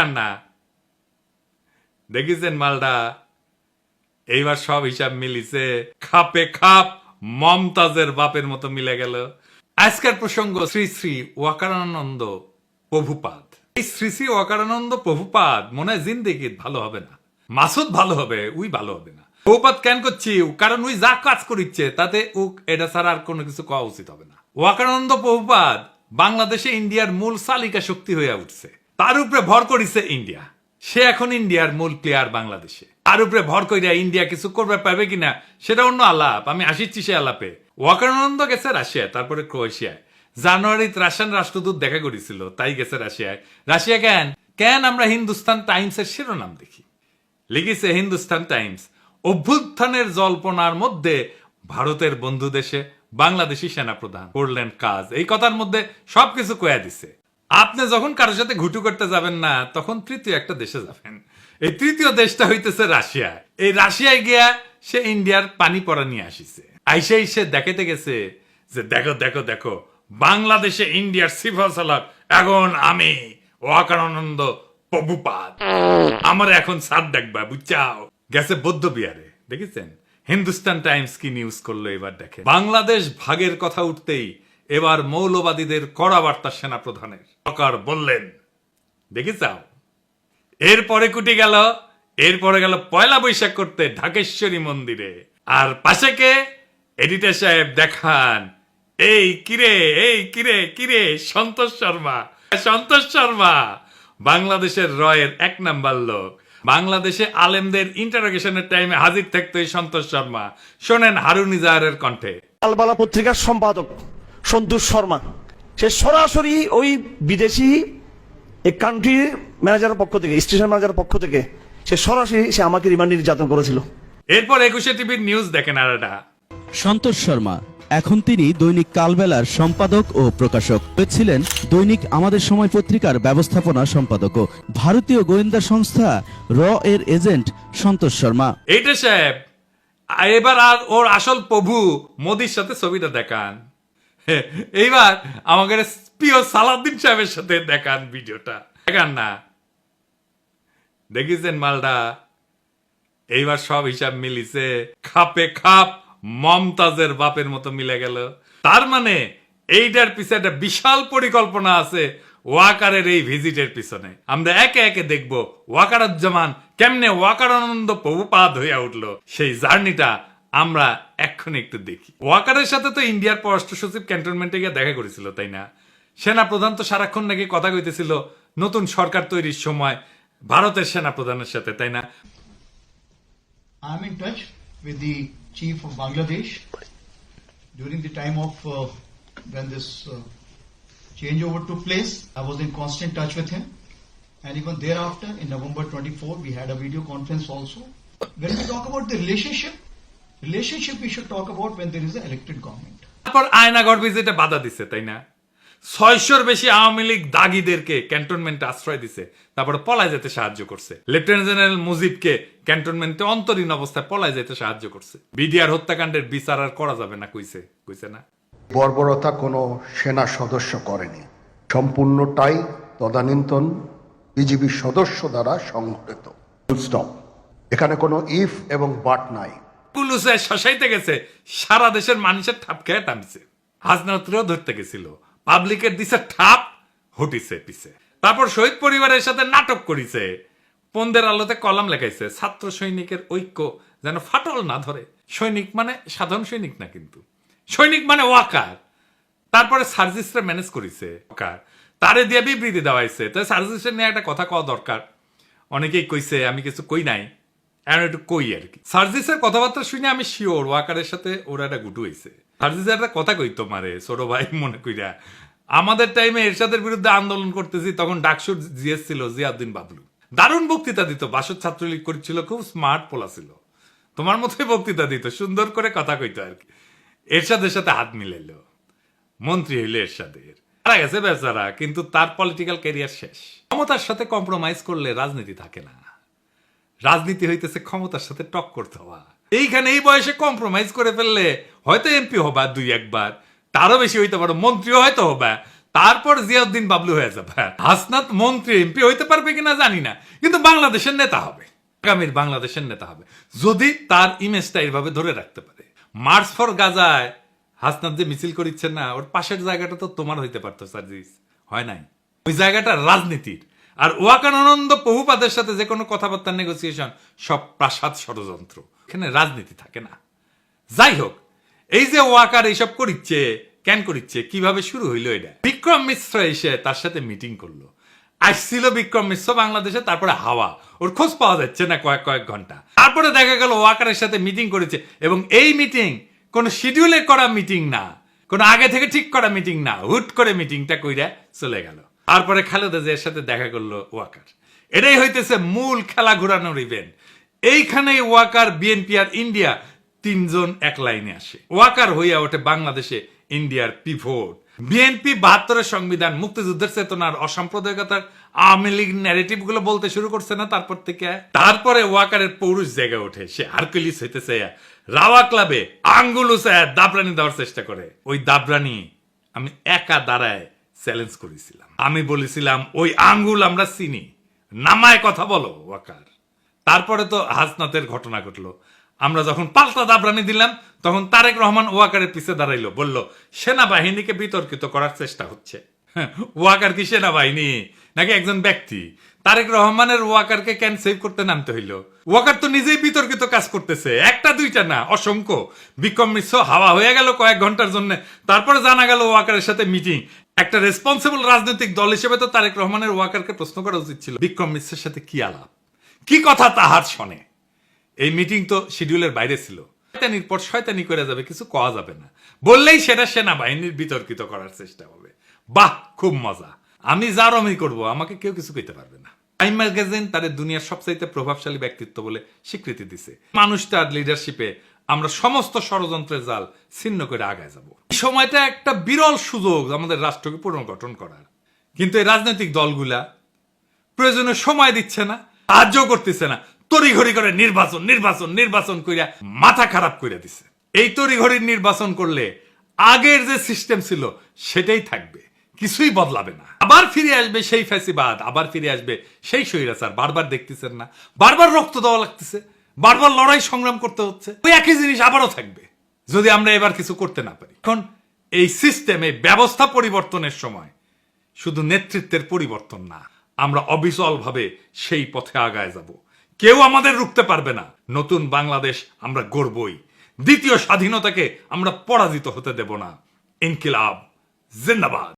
দেখান না, দেখেছেন মালটা এইবার সব হিসাব মিলিছে, খাপে খাপ মমতাজের বাপের মতো মিলে গেল। আজকের প্রসঙ্গ শ্রী শ্রী ওয়াকারানন্দ প্রভুপাদ। এই শ্রী শ্রী ওয়াকারানন্দ প্রভুপাদ মনে হয় জিন্দেগি ভালো হবে না, মাসুদ ভালো হবে, উই ভালো হবে না। প্রভুপাদ কেন করছি, কারণ উই যা কাজ করিচ্ছে তাতে ও এটা ছাড়া আর কোনো কিছু কওয়া উচিত হবে না। ওয়াকারানন্দ প্রভুপাদ বাংলাদেশে ইন্ডিয়ার মূল চালিকা শক্তি হয়ে উঠছে, তার উপরে ভর করিছে ইন্ডিয়া। সে এখন ইন্ডিয়ার মূল প্লেয়ার বাংলাদেশে। তার উপরে ভর করিয়া ইন্ডিয়া কিছু করবে পাবে কিনা সেটা অন্য আলাপ, আমি আসিচ্ছি সে আলাপে। ওয়াকারানন্দ গেছে রাশিয়ায়, তারপরে ক্রোয়েশিয়ায়। জানুয়ারিতে রাশিয়ান রাষ্ট্রদূত দেখা করেছিল, তাই গেছে রাশিয়ায়। রাশিয়া কেন কেন আমরা হিন্দুস্তান টাইমসের শিরোনাম দেখি, লিখেছে হিন্দুস্তান টাইমস, অভ্যুত্থানের জল্পনার মধ্যে ভারতের বন্ধু দেশে বাংলাদেশি সেনাপ্রধান করলেন কাজ। এই কথার মধ্যে সবকিছু কয়া দিছে। আপনি যখন কারোর সাথে ঘুটু করতে যাবেন না, তখন তৃতীয় একটা দেশে যাবেন। এই তৃতীয় দেশটা হইতেছে রাশিয়া। এই রাশিয়ায় গিয়া সে ইন্ডিয়ার পানি পড়া নিয়ে আসিছে। আইসেই সে দেখাতে গেছে যে দেখো দেখো দেখো, বাংলাদেশে ইন্ডিয়ার সিফল সালার এখন আমি ওয়াকারানন্দ প্রভুপাদ, আমার এখন সাদ দেখবা বুঝছাও। গেছে বৌদ্ধ বিহারে, দেখেছেন হিন্দুস্তান টাইমস কি নিউজ করলো এবার দেখে। বাংলাদেশ ভাগের কথা উঠতেই এবার মৌলবাদীদের কড়া বার্তা সেনাপ্রধানের। সরকার বললেন, দেখেছাও। এরপরে কুটি গেল, এরপরে গেল পয়লা বৈশাখ করতে ঢাকেশ্বরী মন্দিরে। আর পাশে কে, এডিটর সাহেব দেখান, এই কিরে কিরে সন্তোষ শর্মা। সন্তোষ শর্মা বাংলাদেশের রয়ের এক নাম্বার লোক। বাংলাদেশে আলেমদের ইন্টারোগেশনের টাইমে হাজির থাকতো এই সন্তোষ শর্মা। শোনেন হারুন ইজাহারের কণ্ঠে। কালবালা পত্রিকার সম্পাদক সন্তোষ শর্মা, সে সরাসরি ওই বিদেশি এই কান্ট্রির ম্যানেজারের পক্ষ থেকে, স্টেশন ম্যানেজারের পক্ষ থেকে সে সরাসরি সে আমাকে রিমান্ড নির্যাতন করেছিল। এরপর 21 টিভির নিউজ দেখেন। আর এটা সন্তোষ শর্মা, এখন তিনি দৈনিক কালবেলার সম্পাদক ও প্রকাশক ছিলেন, দৈনিক আমাদের সময় পত্রিকার ব্যবস্থাপনা সম্পাদকও। ভারতীয় গোয়েন্দা সংস্থা র এর এজেন্ট সন্তোষ শর্মা। এইটা সাহেব এবার আর ওর আসল প্রভু মোদির সাথে ছবিটা দেখান। এইবার আমাদের প্রিয় সালাউদ্দিন সাহেবের সাথে দেখান ভিডিওটা, দেখান না, দেখেছেন মালটা এইবার সব হিসাব মিলিছে, খাপে খাপ মমতাজের বাপের মতো মিলে গেল। তার মানে এইটার পিছনে একটা বিশাল পরিকল্পনা আছে ওয়াকারের এই ভিজিটের পিছনে। আমরা একে একে দেখব ওয়াকারুজ্জামান কেমনে ওয়াকারানন্দ প্রভুপাদ হইয়া উঠলো, সেই জার্নিটা আমরা এক্ষুনি একটু দেখি। ওয়াকারের সাথে তো ইন্ডিয়ার পররাষ্ট্র সচিব ক্যান্টনমেন্টে গিয়ে দেখা করেছিল, তাই না? সেনাপ্রধান তো সারাক্ষণ নাকি কথা কইতেছিল নতুন সরকার তৈরির সময় ভারতের সেনাপ্রধানের সাথে, তাই না? I am in touch with the chief of Bangladesh during the time of when this changeover took place. I was in constant touch with him, and even thereafter in November 24 we had a video conference also. When we talk about the relationship we should talk about when there is an elected government. তারপর আয়নাগর ভিজিটে বাধা দিছে, তাই না? 600-র বেশি আওয়ামী লীগ দাগিদেরকে ক্যান্টনমেন্টে আশ্রয় দিছে, তারপরে পলায় যেতে সাহায্য করছে। লেফটেন্যান্ট জেনারেল মুজিবকে ক্যান্টনমেন্টে অন্তরীণ অবস্থায় পলায় যেতে সাহায্য করছে। বিডিআর হত্যাকাণ্ডের বিচার আর করা যাবে না কইছে না? বর্বরতা কোনো সেনা সদস্য করেনি, সম্পূর্ণটাই তদানীন্তন বিজিবি সদস্য দ্বারা সংঘটিত। স্টপ। এখানে কোনো ইফ এবং বাট নাই। পুলিশে শসাইতে গেছে, সারা দেশের মানুষের ঠাপ খেয়ে টানছে। হাজনাত্রেও ধরতে গেছিল, পাবলিকের দিছে ঠাপ, হটিছে পিছে। তারপর শহীদ পরিবারের সাথে নাটক করিছে, পন্দের আলোতে কলাম লেখাইছে, ছাত্র সৈনিকের ঐক্য যেন ফাটল না ধরে। সৈনিক মানে সাধারণ সৈনিক না, কিন্তু সৈনিক মানে ওয়াকার। তারপরে সার্জিসরা ম্যানেজ করিছে, ওয়াকার তারে দিয়ে বিবৃতি দেওয়াইছে। তাই সার্জিসের নিয়ে একটা কথা কওয়া দরকার। অনেকেই কইছে, আমি কিছু কই নাই, এখন একটু কই আর কি। সার্জিসের কথাবার্তা শুনে আমি শিওর ওয়াকারের সাথে ওরা একটা গুটু হয়েছে। সার্জিসের একটা কথা কই তোমারে ছোট ভাই মনে কইরা, আমাদের টাইমে এরশাদের বিরুদ্ধে আন্দোলন করতেছি, তখন ডাকসুর জিএস ছিল জিয়াউদ্দিন বাবলু। দারুণ বক্তৃতা দিত, বাসদ ছাত্রলীগ করেছিল, খুব স্মার্ট পোলা ছিল, তোমার মতোই বক্তৃতা দিত, সুন্দর করে কথা কইতো আর কি। এরশাদের সাথে হাত মিলাইল, মন্ত্রী হইল এরশাদের, মারা গেছে বেচারা, কিন্তু তার পলিটিক্যাল ক্যারিয়ার শেষ। ক্ষমতার সাথে কম্প্রোমাইজ করলে রাজনীতি থাকে না, রাজনীতি হইতেছে ক্ষমতার সাথে টক্কর দেওয়া। এইখানে এই বয়সে কম্প্রোমাইজ করে ফেললে হয়তো এমপি হবা 2-1 বার, তারও বেশি হইতে পারো মন্ত্রীও হয়তো হবা, তারপর জিয়াউদ্দিন বাবলু হয়ে যাবে। হাসনাত মন্ত্রী এমপি হইতে পারবে কিনা জানি না, কিন্তু বাংলাদেশের নেতা হবে, আগামীর বাংলাদেশের নেতা হবে, যদি তার ইমেজটা এইভাবে ধরে রাখতে পারে। মার্চ ফর গাজায় হাসনাত যে মিছিল করিচ্ছেন না, ওর পাশের জায়গাটা তো তোমার হইতে পারতো সার্জিস, হয় নাই। ওই জায়গাটা রাজনীতির। আর ওয়াকার আনন্দ প্রভুপাদের সাথে যে কোনো কথাবার্তা নেগোসিয়েশন সব প্রাসাদ ষড়যন্ত্র, এখানে রাজনীতি থাকে না। যাই হোক, এই যে ওয়াকার এইসব করিচ্ছে, কেন করিচ্ছে, কিভাবে শুরু হইলো এটা? বিক্রম মিশ্র এসে তার সাথে মিটিং করলো। আসছিল বিক্রম মিশ্র বাংলাদেশে, তারপরে হাওয়া, ওর খোঁজ পাওয়া যাচ্ছে না কয়েক ঘন্টা। তারপরে দেখা গেল ওয়াকারের সাথে মিটিং করেছে, এবং এই মিটিং কোনো শিডিউলে করা মিটিং না, কোনো আগে থেকে ঠিক করা মিটিং না, হুট করে মিটিংটা কইরা চলে গেল। তারপরে খালেদা জিয়ার সাথে দেখা করলো ওয়াকার। এটাই হইতেছে মূল খেলা ঘোরানোর ইভেন্ট। এইখানেই ওয়াকার, বিএনপি আর ইন্ডিয়া তিনজন এক লাইনে আসে। ওয়াকার হইয়া ওঠে বাংলাদেশে ইন্ডিয়ার পিভট। বিএনপি ৭২-এর সংবিধান, মুক্তিযুদ্ধের চেতনার, অসাম্প্রদায়িকতার, আওয়ামী লীগ ন্যারেটিভ গুলো বলতে শুরু করছে না তারপর থেকে। তারপরে ওয়াকারের পৌরুষ জেগে ওঠে, সে হারকুলিস হইতেছে, রাওয়া ক্লাবে আঙ্গুল উঁচায় দাবরানি দেওয়ার চেষ্টা করে। ওই দাবরানি আমি একা দাঁড়ায় চ্যালেঞ্জ করেছিলাম। আমি বলেছিলাম, ওই আঙ্গুল আমরা চিনি, নামায় কথা বলো ওয়াকার। তারপরে তো হাসনাতের ঘটনা ঘটলো। আমরা যখন পাল্টা দাবরানি দিলাম, তখন তারেক রহমান ওয়াকারের পিছে দাঁড়াইলো, বলল সেনাবাহিনীকে বিতর্কিত করার চেষ্টা হচ্ছে। ওয়াকার কি সেনাবাহিনী নাকি একজন ব্যক্তি? তারেক রহমানের ওয়াকারকে কেন সেভ করতে নামতে হইল? ওয়াকার তো নিজেই বিতর্কিত কাজ করতেছে, একটা দুইটা না, অসংখ্য। বিক্রম মিশ্র হাওয়া হয়ে গেল কয়েক ঘন্টার জন্য, তারপরে জানা গেল ওয়াকারের সাথে মিটিং। একটা রেসপন্সিবল রাজনৈতিক দল হিসেবে তো তারেক রহমানের ওয়াকারকে প্রশ্ন করা উচিত ছিল, বিক্রম মিশ্রের সাথে কি আলাপ, কি কথা তাহার শোনে। এই মিটিং তো শিডিউলের বাইরে ছিল। শয়তানির পর শয়তানি করে যাবে, কিছু কওয়া যাবে না, বললেই সেটা সেনাবাহিনীর বিতর্কিত করার চেষ্টা হবে। বাহ, খুব মজা। আমি যার আমি করবো, আমাকে কেউ কিছু কইতে পারবে না। টাইম ম্যাগাজিন তাদের দুনিয়ার সবচাইতে প্রভাবশালী ব্যক্তিত্ব বলে স্বীকৃতি দিছে। মানুষটার লিডারশিপে আমরা সমস্ত ষড়যন্ত্রের জাল ছিন্ন করে আগায় যাব। এই সময়টা একটা বিরল সুযোগ আমাদের রাষ্ট্রকে পুনর্গঠন করার, কিন্তু এই রাজনৈতিক দলগুলা প্রয়োজনে সময় দিচ্ছে না, সাহায্য করতেছে না, তড়িঘড়ি করে নির্বাচন নির্বাচন নির্বাচন কইরা মাথা খারাপ করে দিছে। এই তড়িঘড়ির নির্বাচন করলে আগের যে সিস্টেম ছিল সেটাই থাকবে, কিছুই বদলাবে না। আবার ফিরে আসবে সেই ফ্যাসিবাদ, আবার ফিরে আসবে সেই স্বৈরাচার। বারবার দেখতেছেন না, বারবার রক্ত দেওয়া লাগতেছে, বারবার লড়াই সংগ্রাম করতে হচ্ছে, ওই একই জিনিস আবারও থাকবে যদি আমরা এবার কিছু করতে না পারি। এখন এই সিস্টেমে ব্যবস্থা পরিবর্তনের সময় শুধু নেতৃত্বের পরিবর্তন না, আমরা অবিচলভাবে সেই পথে আগায় যাব। কেউ আমাদের রুখতে পারবে না। নতুন বাংলাদেশ আমরা গড়বই। দ্বিতীয় স্বাধীনতাকে আমরা পরাজিত হতে দেব না। ইনকিলাব জিন্দাবাদ।